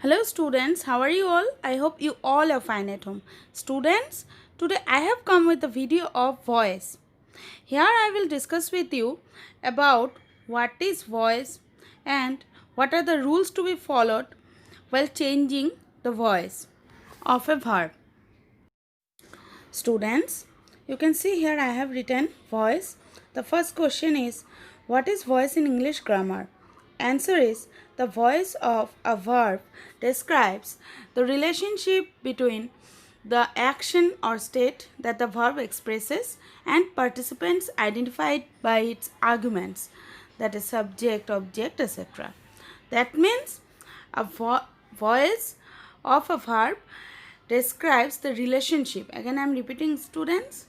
Hello students, how are you all? I hope you all are fine at home. Students, today I have come with a video of voice. Here I will discuss with you about what is voice and what are the rules to be followed while changing the voice of a verb. Students, you can see here I have written voice. The first question is, what is voice in English grammar? Answer is, the voice of a verb describes the relationship between the action or state that the verb expresses and participants identified by its arguments, that is subject, object, etc. That means a voice of a verb describes the relationship. Again I am repeating students.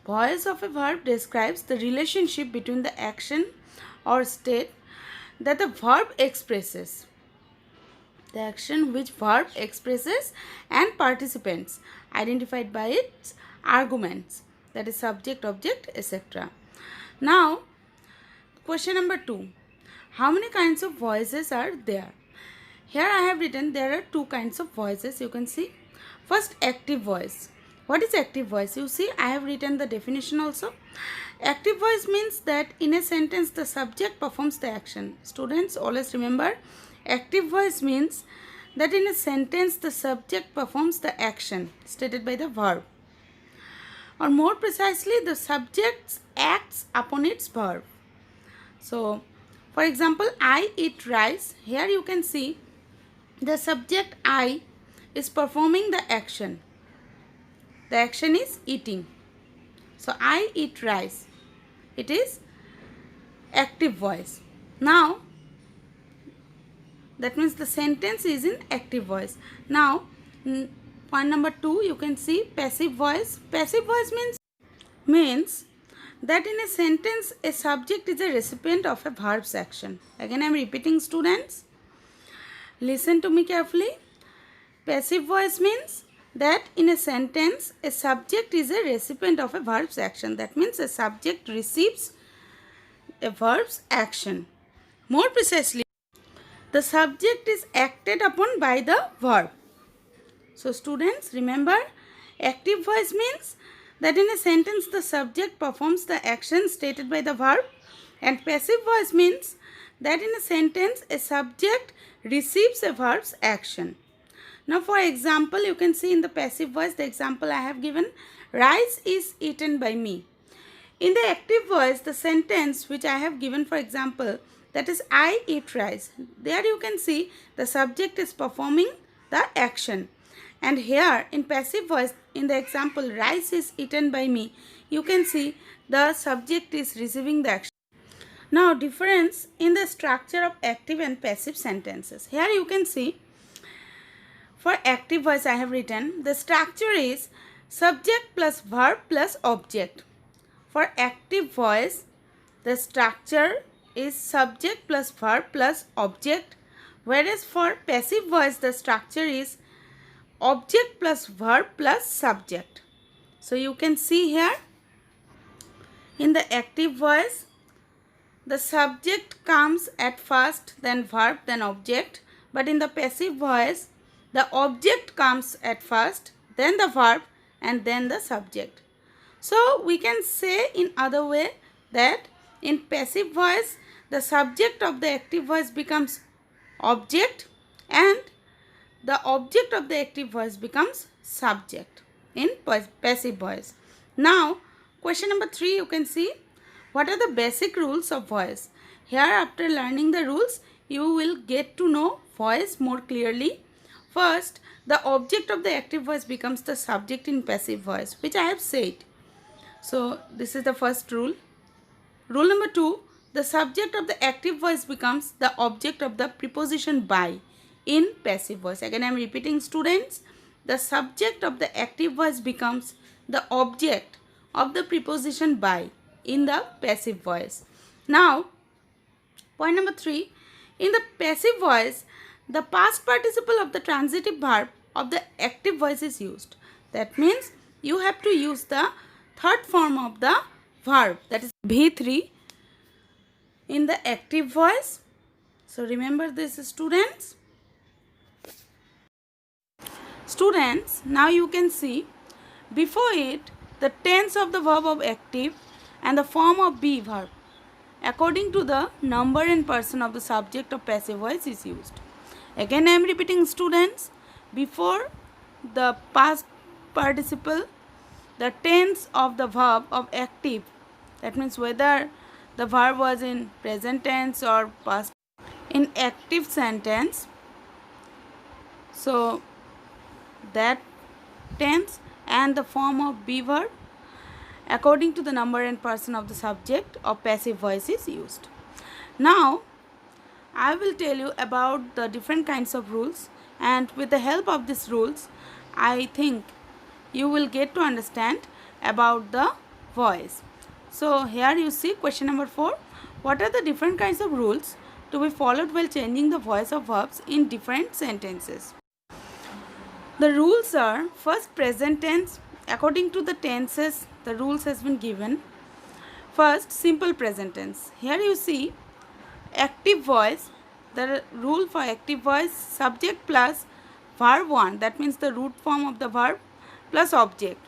Voice of a verb describes the relationship between the action or state that the verb expresses. The action which verb expresses and participants identified by its arguments, that is subject, object, etc. Now question number 2. How many kinds of voices are there? Here I have written there are two kinds of voices. You can see. First, active voice. What is active voice? You see, I have written the definition also. Active voice means that in a sentence the subject performs the action. Students, always remember, active voice means that in a sentence the subject performs the action stated by the verb. Or more precisely, the subject acts upon its verb. So, for example, I eat rice. Here you can see the subject I is performing the action. The action is eating. So I eat rice. It is active voice. Now that means the sentence is in active voice. Now point number 2, you can see passive voice. Passive voice means that in a sentence a subject is a recipient of a verb's action. Again I am repeating students. Listen to me carefully. Passive voice means that in a sentence a subject is a recipient of a verb's action. That means a subject receives a verb's action. More precisely, the subject is acted upon by the verb. So students, remember, active voice means that in a sentence the subject performs the action stated by the verb, and passive voice means that in a sentence a subject receives a verb's action. Now for example, you can see in the passive voice the example I have given, rice is eaten by me. In the active voice, the sentence which I have given, for example, that is I eat rice. There you can see the subject is performing the action. And here in passive voice, in the example rice is eaten by me, you can see the subject is receiving the action. Now difference in the structure of active and passive sentences. Here you can see for active voice I have written the structure is subject plus verb plus object. For active voice the structure is subject plus verb plus object, whereas for passive voice the structure is object plus verb plus subject. So you can see here in the active voice the subject comes at first, then verb, then object, but in the passive voice the object comes at first, then the verb, and then the subject. So we can say in other way that in passive voice the subject of the active voice becomes object and the object of the active voice becomes subject in passive voice. Now question number 3, you can see what are the basic rules of voice. Here after learning the rules you will get to know voice more clearly. First, the object of the active voice becomes the subject in passive voice, which I have said. So this is the first rule. Rule number 2, the subject of the active voice becomes the object of the preposition by in passive voice. Again I am repeating students, the subject of the active voice becomes the object of the preposition by in the passive voice. Now point number 3, in the passive voice the past participle of the transitive verb of the active voice is used. That means you have to use the third form of the verb, that is V3 in the active voice. So remember this students. Students, now you can see before it the tense of the verb of active and the form of be verb according to the number and person of the subject of passive voice is used. Again I am repeating, students, before the past participle the tense of the verb of active, that means whether the verb was in present tense or past in active sentence, so that tense and the form of be verb according to the number and person of the subject of passive voice is used. Now I will tell you about the different kinds of rules, and with the help of these rules I think you will get to understand about the voice. So here you see question number 4. What are the different kinds of rules to be followed while changing the voice of verbs in different sentences? The rules are: first, present tense. According to the tenses the rules has been given. First, simple present tense. Here you see active voice. The rule for active voice: subject plus verb 1, that means the root form of the verb, plus object.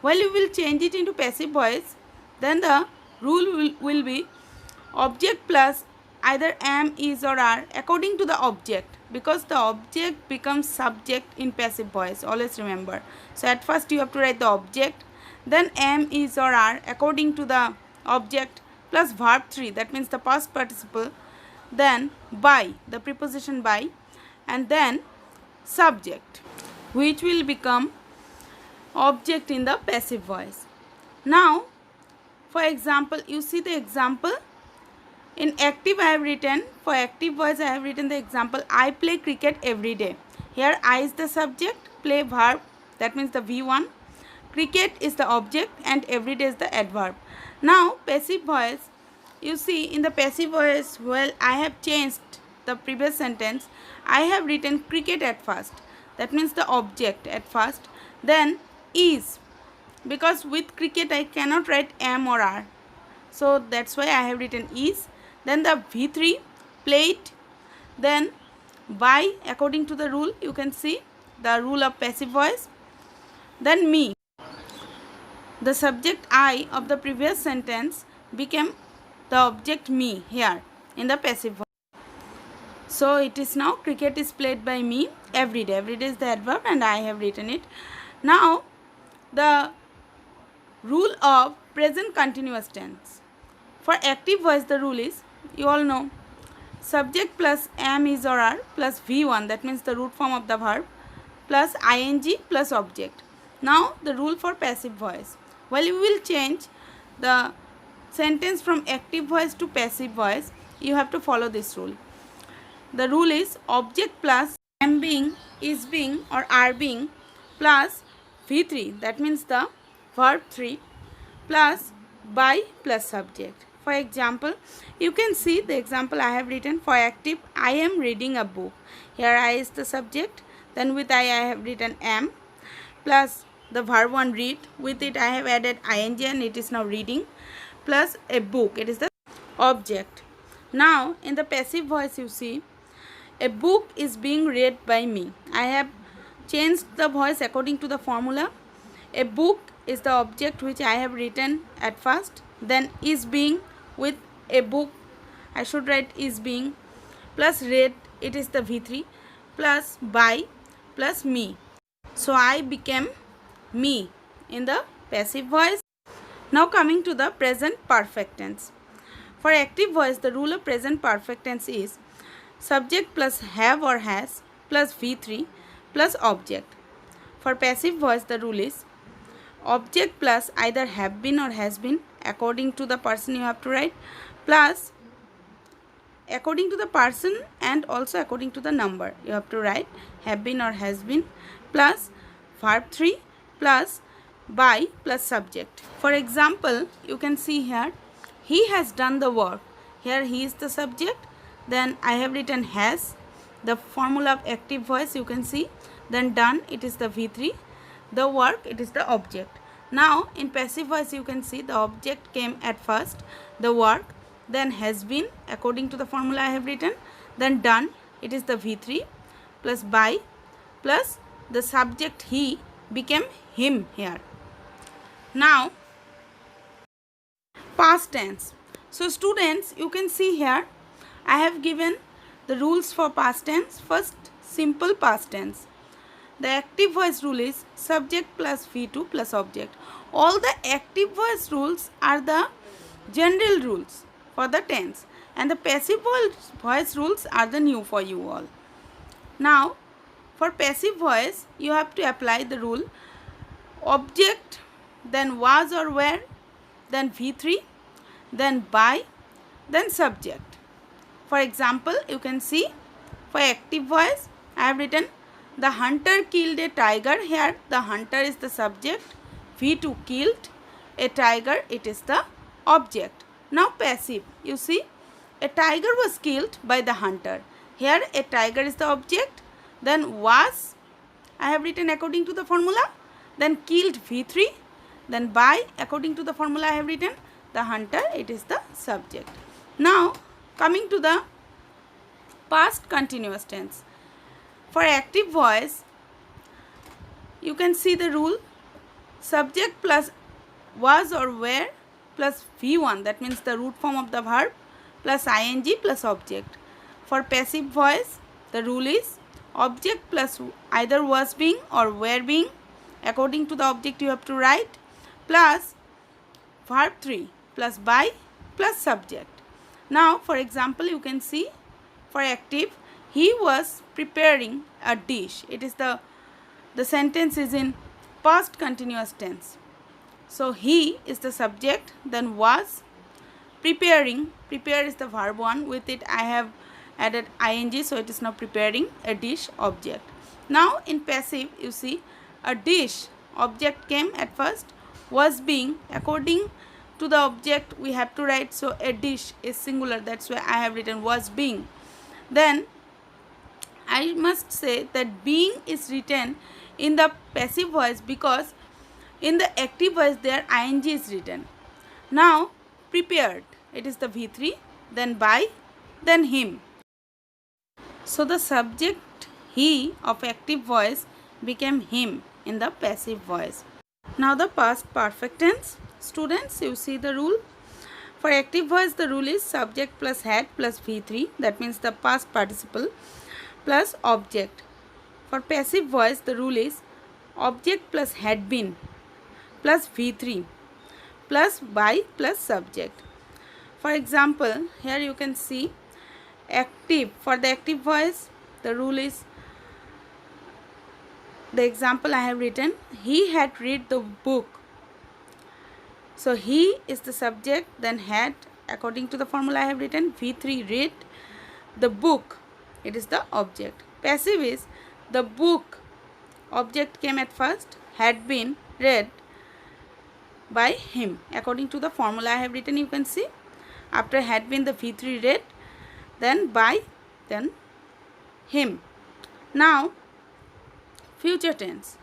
While you will change it into passive voice, then the rule will be object plus either am, is or are according to the object, because the object becomes subject in passive voice, always remember. So at first you have to write the object, then am, is or are according to the object, plus verb 3, that means the past participle, then by, the preposition by, and then subject, which will become object in the passive voice. Now for example, you see the example. In active I have written, for active voice I have written the example: I play cricket every day. Here I is the subject, play verb, that means the V1, cricket is the object, and every day is the adverb. Now passive voice, you see in the passive voice, well, I have changed the previous sentence. I have written cricket at first, that means the object at first, then is, because with cricket I cannot write am or are, so that's why I have written is. Then the V3, played, then by according to the rule, you can see the rule of passive voice, then me. The subject I of the previous sentence became the object me here in the passive voice. So it is now cricket is played by me every day. Every day is the adverb and I have written it. Now the rule of present continuous tense. For active voice the rule is, you all know, subject plus am, is or are plus V1, that means the root form of the verb, plus ing plus object. Now the rule for passive voice. Well, you will change the sentence from active voice to passive voice, you have to follow this rule. The rule is object plus am being, is being or are being plus V3, that means the verb 3, plus by plus subject. For example, you can see the example I have written. For active, I am reading a book. Here I is the subject, then with I have written am, plus the verb 1, read, with it I have added ing and it is now reading, plus a book, it is the object. Now in the passive voice you see a book is being read by me. I have changed the voice according to the formula. A book is the object which I have written at first, then is being, with a book I should write is being, plus read, it is the V3, plus by plus me. So I became me in the passive voice. Now coming to the present perfect tense. For active voice the rule of present perfect tense is subject plus have or has plus V3 plus object. For passive voice the rule is object plus either have been or has been, according to the person you have to write, plus according to the person and also according to the number you have to write have been or has been, plus verb 3 plus by plus subject. For example, you can see here he has done the work. Here he is the subject, then I have written has, the formula of active voice you can see, then done, it is the V3, the work, it is the object. Now in passive voice you can see the object came at first, the work, then has been according to the formula I have written, then done, it is the V3 plus by plus the subject he became him here. Now past tense. So students, you can see here I have given the rules for past tense. First, simple past tense. The active voice rule is subject plus V2 plus object. All the active voice rules are the general rules for the tense, and the passive voice rules are the new for you all. Now for passive voice, you have to apply the rule object, then was or were, then V3, then by, then subject. For example, you can see for active voice I have written the hunter killed a tiger. Here the hunter is the subject, V2 killed a tiger, it is the object. Now passive, you see a tiger was killed by the hunter. Here a tiger is the object, then was I have written according to the formula, then killed V3, then by according to the formula I have written the hunter, it is the subject. Now coming to the past continuous tense. For active voice, you can see the rule subject plus was or were plus V1, that means the root form of the verb, plus ing plus object. For passive voice, the rule is object plus either was being or were being, according to the object you have to write, plus verb 3 plus by plus subject. Now for example, you can see for active, he was preparing a dish. It is the sentence is in past continuous tense. So he is the subject, then was preparing, prepare is the verb 1, with it I have added ing, so it is now preparing a dish object. Now in passive, you see a dish object came at first, was being, according to the object we have to write, so a dish is singular, that's why I have written was being. Then I must say that being is written in the passive voice because in the active voice there ing is written. Now prepared, it is the V3, then by, then him. So the subject he of active voice became him in the passive voice. Now the past perfect tense. Students, you see the rule. For active voice, the rule is subject plus had plus V3, that means the past participle, plus object. For passive voice, the rule is object plus had been plus V3 plus by plus subject. For example, here you can see active. For the active voice, the rule is, the example I have written, he had read the book. So he is the subject, then had, according to the formula I have written, V3 read the book, it is the object. Passive is the book, object came at first, had been read by him, according to the formula I have written. You can see after had been the V3 read, then by, then him. Now future tense.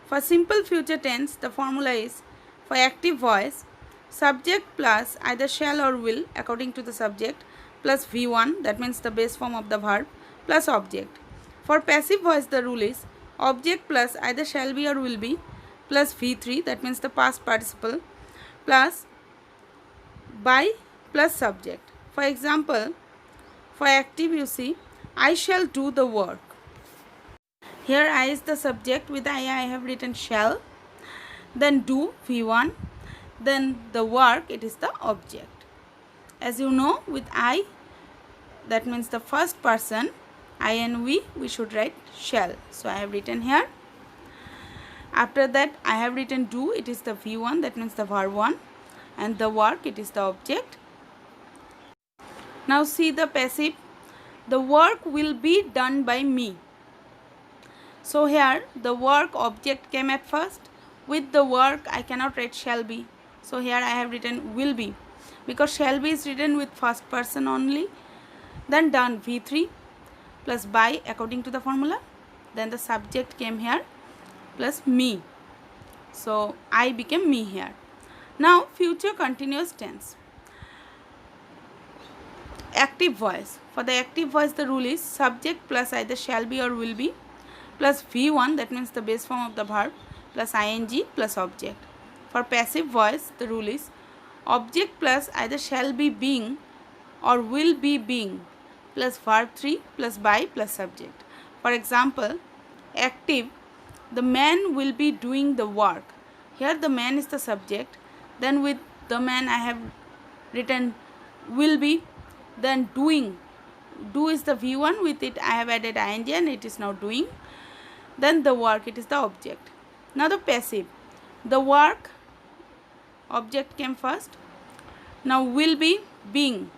For simple future tense, the formula is for active voice, subject plus either shall or will, according to the subject, plus V1, that means the base form of the verb, plus object. For passive voice, the rule is object plus either shall be or will be, plus V3, that means the past participle, plus by plus subject. For example, for active, you see I shall do the work. Here I is the subject, with I have written shall, then do V1, then the work, it is the object. As you know, with I, that means the first person, I and we should write shall. So I have written here. After that I have written do, it is the V1, that means the verb 1, and the work, it is the object. Now see the passive, the work will be done by me. So here the work object came at first, with the work I cannot write shall be, so here I have written will be, because shall be is written with first person only. Then done V3 plus by, according to the formula, then the subject came here plus me, so I became me here. Now future continuous tense. Active voice. For the active voice, the rule is subject plus either shall be or will be, plus V1, that means the base form of the verb, plus ing plus object. For passive voice, the rule is object plus either shall be being or will be being plus verb 3 plus by plus subject. For example, active, the man will be doing the work. Here the man is the subject, then with the man I have written will be, then doing, do is the V1, with it I have added ing and it is now doing, then the work, it is the object. Now the passive, the work, object came first, now will be being,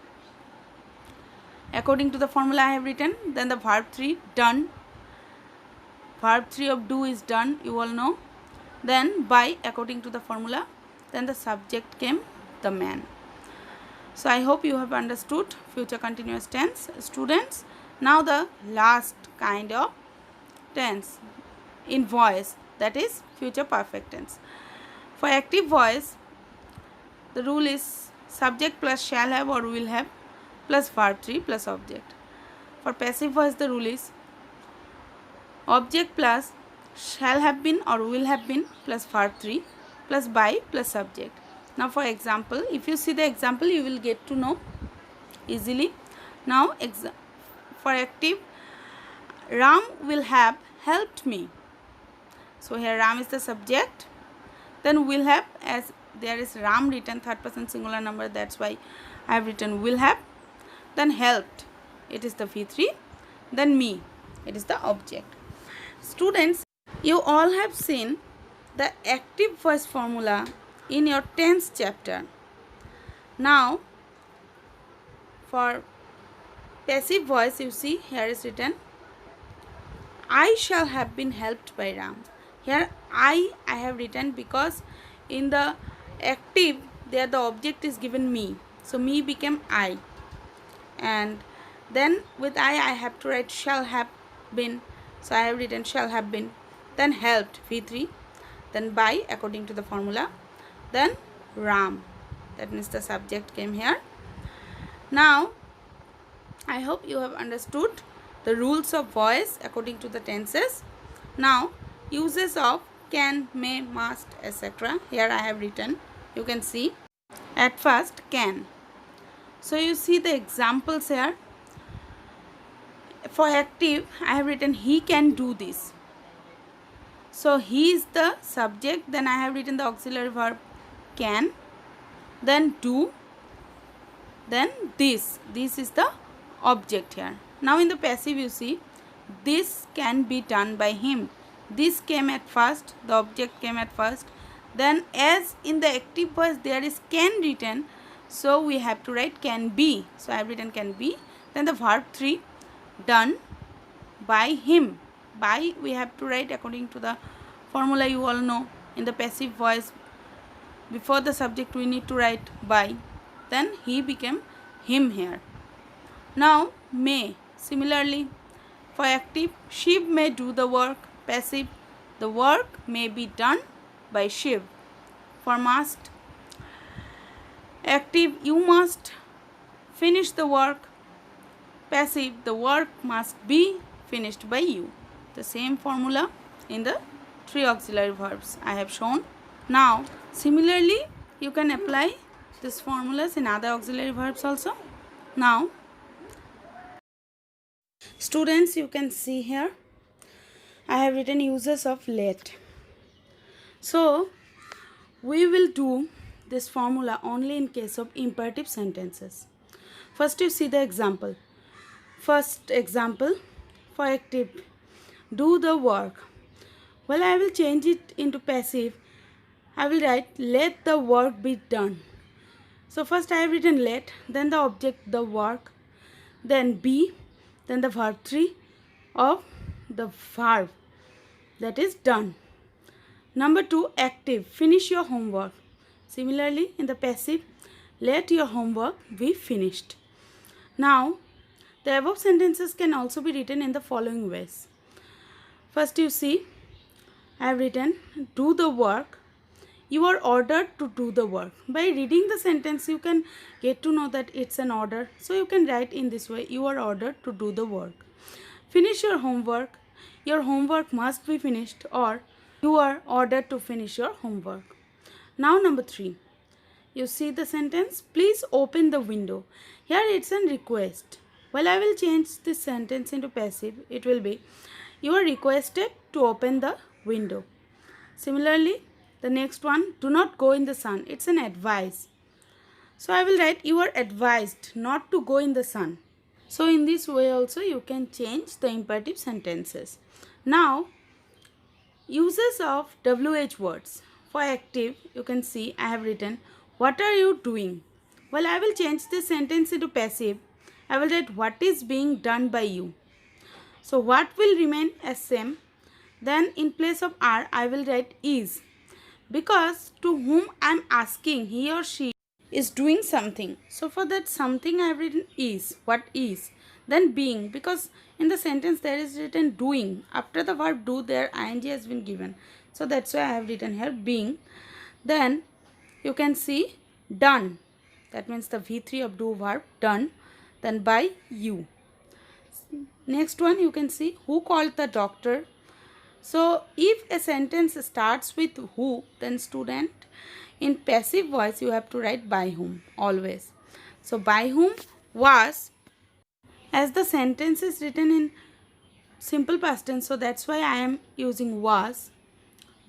according to the formula I have written, then the verb 3 done, verb 3 of do is done, you all know, then by, according to the formula, then the subject came, the man. So I hope you have understood future continuous tense, students. Now the last kind of tense in voice, that is future perfect tense. For active voice, the rule is subject plus shall have or will have plus verb 3 plus object. For passive voice, the rule is object plus shall have been or will have been plus verb 3 plus by plus subject. Now for example, if you see the example, you will get to know easily. Now for active, Ram will have helped me. So here Ram is the subject, then will have, as there is Ram written third person singular number, that's why I have written will have, then helped, it is the V3, then me, it is the object. Students, you all have seen the active voice formula in your tense chapter. Now for passive voice, you see here is written I shall have been helped by Ram. Here I have written because in the active there the object is given me, so me became I, and then with I have to write shall have been, so I have written shall have been, then helped V3, then by, according to the formula, then Ram, that means the subject came here. Now I hope you have understood the rules of voice according to the tenses. Now uses of can, may, must, etc. Here I have written, you can see at first can. So you see the examples here. For active, I have written he can do this. So he is the subject, then I have written the auxiliary verb can, then do, then this is the object here. Now in the passive, you see this can be done by him, this came at first, the object came at first, then as in the active voice there is can written, so we have to write can be, so I have written can be, then the verb 3 done by him, by we have to write according to the formula you all know. In the passive voice, before the subject we need to write by, then he became him here. Now may, similarly for active, Shiv may do the work. Passive, the work may be done by Shiv. For must, active, you must finish the work. Passive, the work must be finished by you. The same formula in the 3 auxiliary verbs I have shown. Now similarly you can apply these formulas in other auxiliary verbs also. Now students, you can see here I have written uses of let. So we will do this formula only in case of imperative sentences. First you see the example. First example, for active, do the work. Well, I will change it into passive. I will write let the work be done. So first I have written let, then the object the work, then be, then the verb 3 of the verb, that is done. Number 2, active, finish your homework. Similarly in the passive, let your homework be finished. Now the above sentences can also be written in the following ways. First you see I have written do the work. You are ordered to do the work. By reading the sentence you can get to know that it's an order. So you can write in this way, you are ordered to do the work. Finish your homework. your homework must be finished or you are ordered to finish your homework. Now number 3. You see the sentence, please open the window. Here it's a request. Well, I will change this sentence into passive. It will be, you are requested to open the window. Similarly, the next one, do not go in the sun. It's an advice. So I will write, you are advised not to go in the sun. So in this way also you can change the imperative sentences. Now, uses of WH words. For active, you can see I have written, what are you doing? Well, I will change this sentence into passive. I will write, what is being done by you? So what will remain as same? Then in place of are, I will write is. Because to whom I am asking, he or she is doing something. So for that something I have written is. What is? Then being. Because in the sentence there is written doing. After the verb do, there ing has been given. So that's why I have written here being. Then you can see done. That means the V3 of do verb done. Then by you. Next one you can see who called the doctor. So if a sentence starts with who, then student, in passive voice you have to write by whom always. So by whom was, as the sentence is written in simple past tense, so that's why I am using was,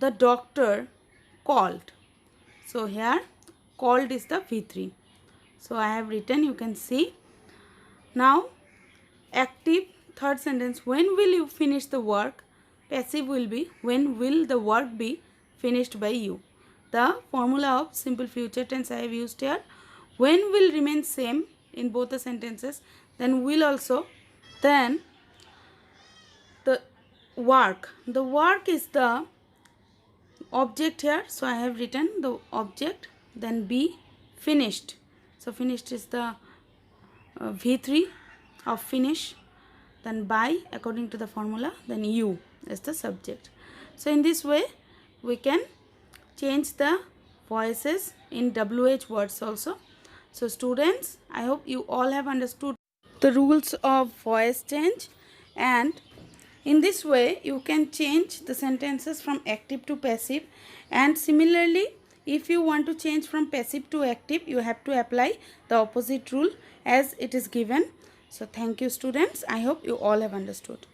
the doctor called. So here called is the V3. So I have written, you can see. Now active, third sentence, when will you finish the work? Passive will be, when will the work be finished by you? The formula of simple future tense I have used here. When will remain same in both the sentences. Then will also. Then the work. The work is the object here. So I have written the object. Then be finished. So finished is the V3 of finish. Then by, according to the formula. Then you is the subject. So in this way we can change the voices in WH words also. So students, I hope you all have understood the rules of voice change, and in this way you can change the sentences from active to passive. And similarly, if you want to change from passive to active, you have to apply the opposite rule as it is given. So thank you students, I hope you all have understood.